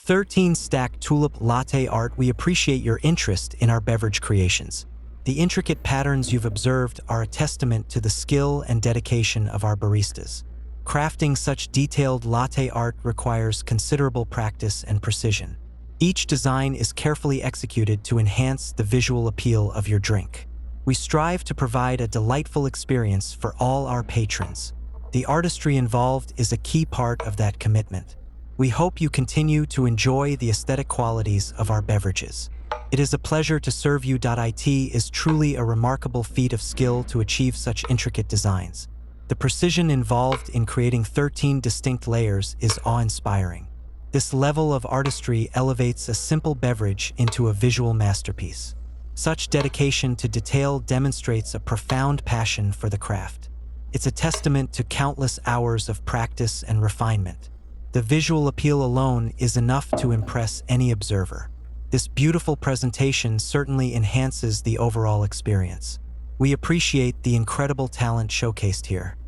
13-stack Tulip Latte art. We appreciate your interest in our beverage creations. The intricate patterns you've observed are a testament to the skill and dedication of our baristas. Crafting such detailed latte art requires considerable practice and precision. Each design is carefully executed to enhance the visual appeal of your drink. We strive to provide a delightful experience for all our patrons. The artistry involved is a key part of that commitment. We hope you continue to enjoy the aesthetic qualities of our beverages. It is a pleasure to serve you. It is truly a remarkable feat of skill to achieve such intricate designs. The precision involved in creating 13 distinct layers is awe-inspiring. This level of artistry elevates a simple beverage into a visual masterpiece. Such dedication to detail demonstrates a profound passion for the craft. It's a testament to countless hours of practice and refinement. The visual appeal alone is enough to impress any observer. This beautiful presentation certainly enhances the overall experience. We appreciate the incredible talent showcased here.